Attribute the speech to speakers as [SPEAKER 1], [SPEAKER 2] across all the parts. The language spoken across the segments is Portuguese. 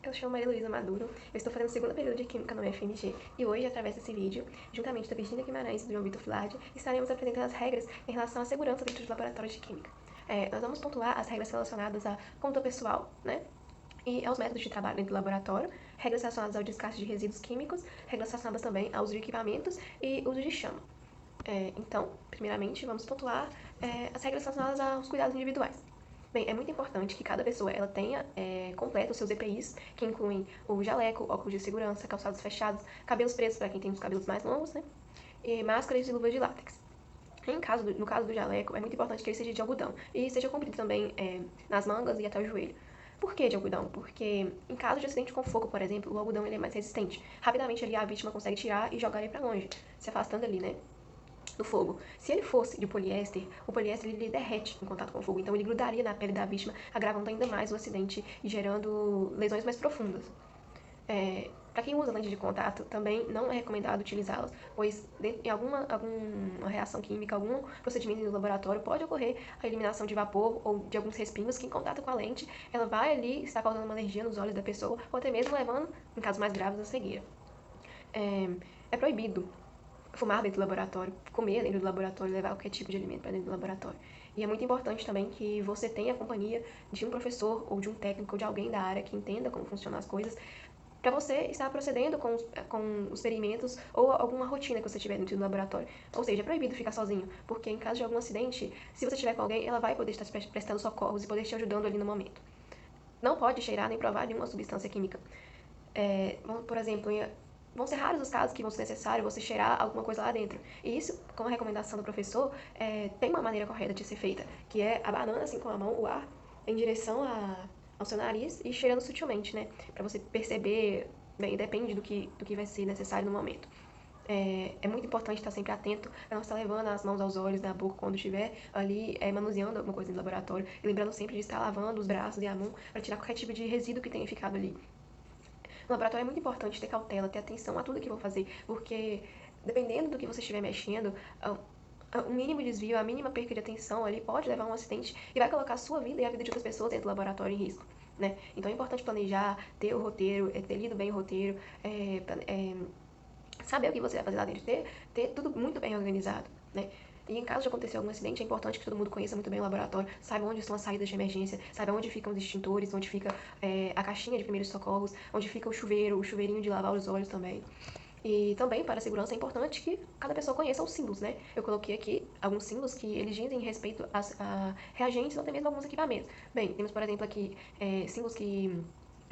[SPEAKER 1] Eu chamo Maria Luísa Maduro, eu estou fazendo o segundo período de Química no UFMG e hoje, através desse vídeo, juntamente da Virginia Guimarães e do João Vitor Filardi, estaremos apresentando as regras em relação à segurança dentro dos laboratórios de Química. Nós vamos pontuar as regras relacionadas à conduta pessoal, né? E aos métodos de trabalho dentro do laboratório, regras relacionadas ao descarte de resíduos químicos, regras relacionadas também ao uso de equipamentos e uso de chama. Então, primeiramente, vamos pontuar as regras relacionadas aos cuidados individuais. Bem, é muito importante que cada pessoa ela tenha completo os seus EPIs, que incluem o jaleco, óculos de segurança, calçados fechados, cabelos presos para quem tem os cabelos mais longos, né? E máscaras e luvas de látex. No caso do jaleco, é muito importante que ele seja de algodão e seja comprido também nas mangas e até o joelho. Por que de algodão? Porque em caso de acidente com fogo, por exemplo, o algodão ele é mais resistente. Rapidamente ali a vítima consegue tirar e jogar ele para longe, se afastando ali, né? Do fogo. Se ele fosse de poliéster, o poliéster ele derrete em contato com o fogo, então ele grudaria na pele da vítima, agravando ainda mais o acidente e gerando lesões mais profundas. Para quem usa lente de contato, também não é recomendado utilizá-las, pois em alguma reação química, algum procedimento no laboratório, pode ocorrer a eliminação de vapor ou de alguns respingos que, em contato com a lente, ela vai ali estar causando uma alergia nos olhos da pessoa, ou até mesmo levando, em casos mais graves, a cegueira. É proibido fumar dentro do laboratório, comer dentro do laboratório, levar qualquer tipo de alimento para dentro do laboratório. E é muito importante também que você tenha a companhia de um professor ou de um técnico ou de alguém da área que entenda como funcionam as coisas, para você estar procedendo com os experimentos ou alguma rotina que você tiver dentro do laboratório. Ou seja, é proibido ficar sozinho, porque em caso de algum acidente, se você estiver com alguém, ela vai poder estar prestando socorros e poder te ajudando ali no momento. Não pode cheirar nem provar nenhuma substância química. Por exemplo, vão ser raros os casos que vão ser necessário você cheirar alguma coisa lá dentro. E isso, com a recomendação do professor, tem uma maneira correta de ser feita, que é abanando assim com a mão o ar em direção ao seu nariz e cheirando sutilmente, né? Para você perceber, bem, depende do que vai ser necessário no momento. É muito importante estar sempre atento para não estar levando as mãos aos olhos, na boca, quando estiver ali manuseando alguma coisa no laboratório. E lembrando sempre de estar lavando os braços e a mão para tirar qualquer tipo de resíduo que tenha ficado ali. No laboratório é muito importante ter cautela, ter atenção a tudo que vão fazer, porque dependendo do que você estiver mexendo, o mínimo desvio, a mínima perca de atenção ali pode levar a um acidente e vai colocar a sua vida e a vida de outras pessoas dentro do laboratório em risco. Né? Então é importante planejar, ter o roteiro, ter lido bem o roteiro, saber o que você vai fazer lá dentro, ter tudo muito bem organizado. Né? E em caso de acontecer algum acidente, é importante que todo mundo conheça muito bem o laboratório, saiba onde estão as saídas de emergência, saiba onde ficam os extintores, onde fica a caixinha de primeiros socorros, onde fica o chuveiro, o chuveirinho de lavar os olhos também. E também, para a segurança, é importante que cada pessoa conheça os símbolos, né? Eu coloquei aqui alguns símbolos que eles dizem respeito a reagentes ou até mesmo alguns equipamentos. Bem, temos, por exemplo, aqui símbolos que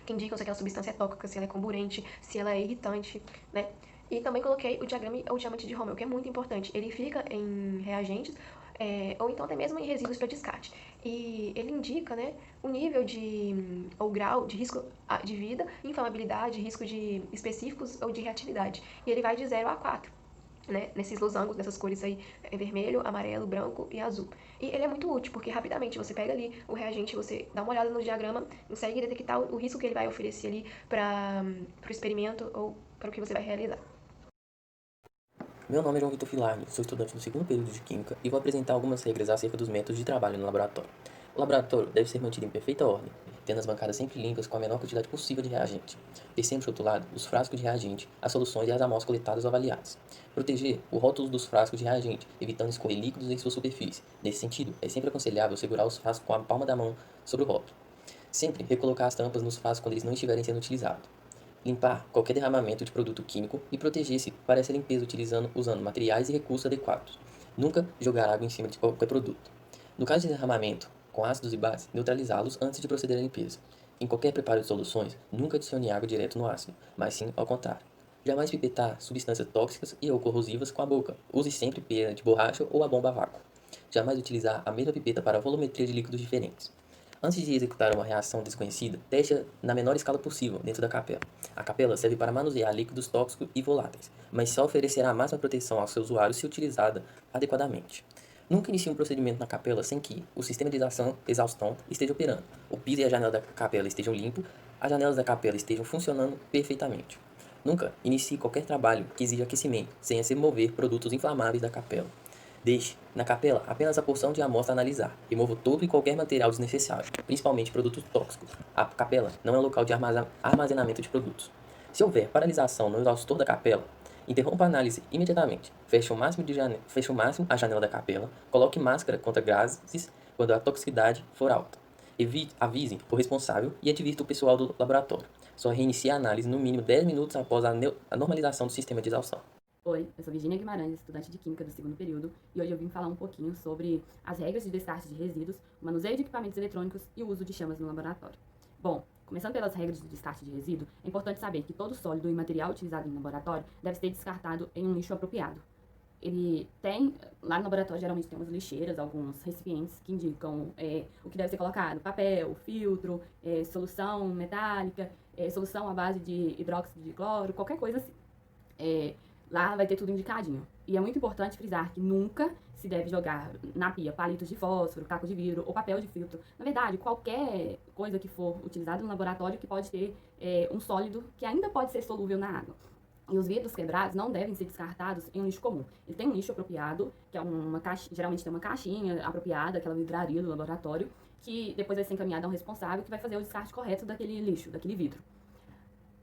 [SPEAKER 1] indicam se aquela substância é tóxica, se ela é comburente, se ela é irritante, né? E também coloquei o diagrama ou diamante de Rommel, que é muito importante. Ele fica em reagentes ou então até mesmo em resíduos para descarte. E ele indica, né, o nível ou grau de risco de vida, inflamabilidade, risco de específicos ou de reatividade. E ele vai de 0 a 4. Né, nesses losangos, nessas cores aí, vermelho, amarelo, branco e azul. E ele é muito útil, porque rapidamente você pega ali o reagente, você dá uma olhada no diagrama, consegue detectar o risco que ele vai oferecer ali para o experimento ou para o que você vai realizar.
[SPEAKER 2] Meu nome é João Vitor Filardi, sou estudante do segundo período de Química e vou apresentar algumas regras acerca dos métodos de trabalho no laboratório. O laboratório deve ser mantido em perfeita ordem, tendo as bancadas sempre limpas com a menor quantidade possível de reagente, ter sempre rotulado os frascos de reagente, as soluções e as amostras coletadas ou avaliadas. Proteger o rótulo dos frascos de reagente, evitando escorrer líquidos em sua superfície. Nesse sentido, é sempre aconselhável segurar os frascos com a palma da mão sobre o rótulo. Sempre recolocar as tampas nos frascos quando eles não estiverem sendo utilizados. Limpar qualquer derramamento de produto químico e proteger-se para essa limpeza usando materiais e recursos adequados. Nunca jogar água em cima de qualquer produto. No caso de derramamento com ácidos e bases, neutralizá-los antes de proceder à limpeza. Em qualquer preparo de soluções, nunca adicione água direto no ácido, mas sim ao contrário. Jamais pipetar substâncias tóxicas e ou corrosivas com a boca. Use sempre pena de borracha ou a bomba a vácuo. Jamais utilizar a mesma pipeta para volumetria de líquidos diferentes. Antes de executar uma reação desconhecida, teste-a na menor escala possível dentro da capela. A capela serve para manusear líquidos tóxicos e voláteis, mas só oferecerá a máxima proteção ao seu usuário se utilizada adequadamente. Nunca inicie um procedimento na capela sem que o sistema de exaustão esteja operando, o piso e a janela da capela estejam limpos, as janelas da capela estejam funcionando perfeitamente. Nunca inicie qualquer trabalho que exija aquecimento, sem se mover produtos inflamáveis da capela. Deixe na capela apenas a porção de amostra a analisar. Remova todo e qualquer material desnecessário, principalmente produtos tóxicos. A capela não é um local de armazenamento de produtos. Se houver paralisação no exaustor da capela, interrompa a análise imediatamente. Feche o máximo a janela da capela. Coloque máscara contra gases quando a toxicidade for alta. Avise o responsável e advirta o pessoal do laboratório. Só reinicie a análise no mínimo 10 minutos após a normalização do sistema de exaustão.
[SPEAKER 3] Oi, eu sou Virginia Guimarães, estudante de Química do segundo período, e hoje eu vim falar um pouquinho sobre as regras de descarte de resíduos, o manuseio de equipamentos eletrônicos e o uso de chamas no laboratório. Bom, começando pelas regras de descarte de resíduo, é importante saber que todo sólido e material utilizado no laboratório deve ser descartado em um lixo apropriado. Lá no laboratório geralmente tem umas lixeiras, alguns recipientes que indicam o que deve ser colocado: papel, filtro, solução metálica, solução à base de hidróxido de cloro, qualquer coisa assim. Lá vai ter tudo indicadinho. E é muito importante frisar que nunca se deve jogar na pia palitos de fósforo, caco de vidro ou papel de filtro. Na verdade, qualquer coisa que for utilizada no laboratório que pode ter um sólido que ainda pode ser solúvel na água. E os vidros quebrados não devem ser descartados em um lixo comum. Ele tem um lixo apropriado, que é uma caixa, geralmente tem uma caixinha apropriada, aquela vidraria do laboratório, que depois vai ser encaminhada a um responsável que vai fazer o descarte correto daquele lixo, daquele vidro.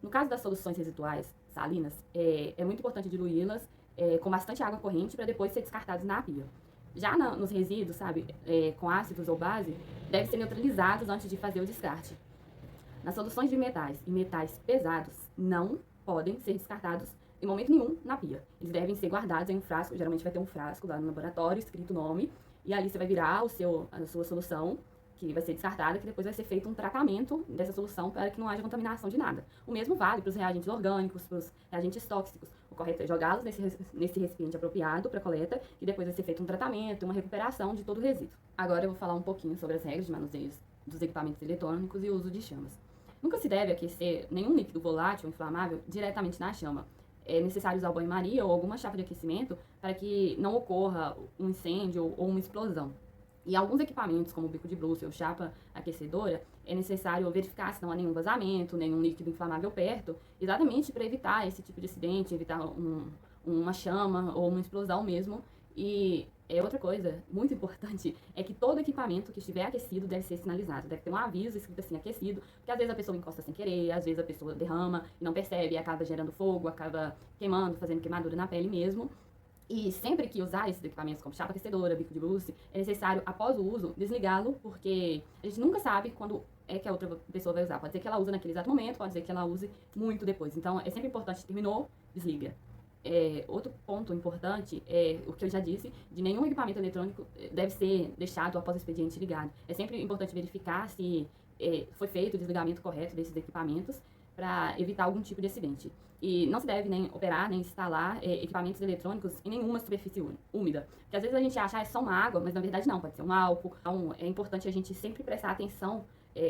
[SPEAKER 3] No caso das soluções residuais salinas, é muito importante diluí-las com bastante água corrente para depois ser descartados na pia. Já nos resíduos, sabe, com ácidos ou base, devem ser neutralizados antes de fazer o descarte. Nas soluções de metais e metais pesados, não podem ser descartados em momento nenhum na pia. Eles devem ser guardados em um frasco, geralmente vai ter um frasco lá no laboratório, escrito o nome, e ali você vai virar a sua solução, que vai ser descartada, que depois vai ser feito um tratamento dessa solução para que não haja contaminação de nada. O mesmo vale para os reagentes orgânicos, para os reagentes tóxicos. O correto é jogá-los nesse recipiente apropriado para coleta, e depois vai ser feito um tratamento, uma recuperação de todo o resíduo. Agora eu vou falar um pouquinho sobre as regras de manuseio dos equipamentos eletrônicos e o uso de chamas. Nunca se deve aquecer nenhum líquido volátil ou inflamável diretamente na chama. É necessário usar o banho-maria ou alguma chapa de aquecimento para que não ocorra um incêndio ou uma explosão. E alguns equipamentos, como o bico de Brewster ou chapa aquecedora, é necessário verificar se não há nenhum vazamento, nenhum líquido inflamável perto, exatamente para evitar esse tipo de acidente, evitar uma chama ou uma explosão mesmo. E outra coisa muito importante é que todo equipamento que estiver aquecido deve ser sinalizado. Deve ter um aviso escrito assim, aquecido, porque às vezes a pessoa encosta sem querer, às vezes a pessoa derrama e não percebe, e acaba gerando fogo, acaba queimando, fazendo queimadura na pele mesmo. E sempre que usar esses equipamentos como chapa aquecedora, bico de Brewster, é necessário, após o uso, desligá-lo, porque a gente nunca sabe quando é que a outra pessoa vai usar. Pode ser que ela use naquele exato momento, pode ser que ela use muito depois. Então, é sempre importante, terminou, desliga. Outro ponto importante é o que eu já disse, de nenhum equipamento eletrônico deve ser deixado após o expediente ligado. É sempre importante verificar se foi feito o desligamento correto desses equipamentos para evitar algum tipo de acidente. E não se deve nem operar, nem instalar equipamentos eletrônicos em nenhuma superfície úmida. Porque às vezes a gente acha que é só uma água, mas na verdade não, pode ser um álcool. Então é importante a gente sempre prestar atenção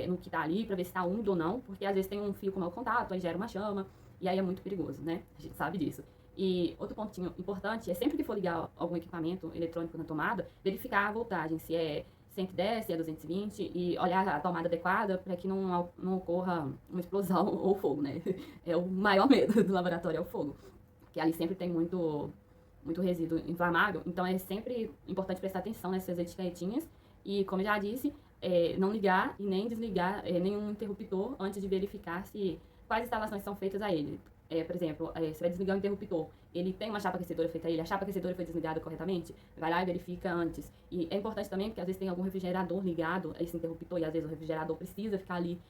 [SPEAKER 3] no que está ali para ver se está úmido ou não, porque às vezes tem um fio com mau contato, aí gera uma chama, e aí é muito perigoso, né? A gente sabe disso. E outro pontinho importante é sempre que for ligar algum equipamento eletrônico na tomada, verificar a voltagem, se é 110, se é 220, e olhar a tomada adequada para que não ocorra uma explosão ou fogo, né? É o maior medo do laboratório, é o fogo. Porque ali sempre tem muito resíduo inflamável, então é sempre importante prestar atenção nessas etiquetinhas. E, como eu já disse, não ligar e nem desligar nenhum interruptor antes de verificar quais instalações são feitas a ele. Por exemplo, você vai desligar o interruptor, ele tem uma chapa aquecedora feita a ele, a chapa aquecedora foi desligada corretamente, vai lá e verifica antes. E é importante também, porque às vezes tem algum refrigerador ligado a esse interruptor, e às vezes o refrigerador precisa ficar ali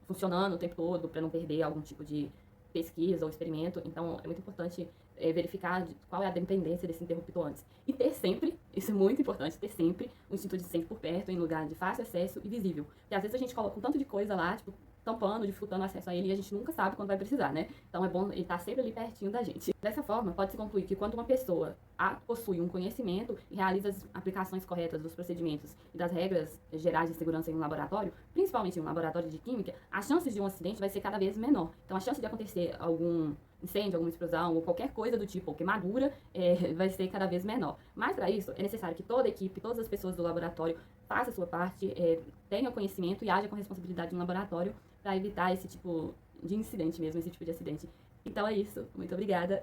[SPEAKER 3] funcionando o tempo todo para não perder algum tipo de pesquisa ou experimento. Então é muito importante verificar qual é a dependência desse interruptor antes. E ter sempre, isso é muito importante, ter sempre um extintor de incêndio por perto, em lugar de fácil acesso e visível. Porque às vezes a gente coloca um tanto de coisa lá, tipo, tampando, dificultando o acesso a ele, e a gente nunca sabe quando vai precisar, né? Então é bom ele estar sempre ali pertinho da gente. Dessa forma, pode-se concluir que quando uma pessoa possui um conhecimento e realiza as aplicações corretas dos procedimentos e das regras gerais de segurança em um laboratório, principalmente em um laboratório de química, as chances de um acidente vai ser cada vez menor. Então a chance de acontecer algum incêndio, alguma explosão ou qualquer coisa do tipo, ou queimadura, vai ser cada vez menor. Mas para isso é necessário que toda a equipe, todas as pessoas do laboratório façam a sua parte, tenham conhecimento e haja com responsabilidade no laboratório para evitar esse tipo de incidente mesmo, esse tipo de acidente. Então é isso. Muito obrigada.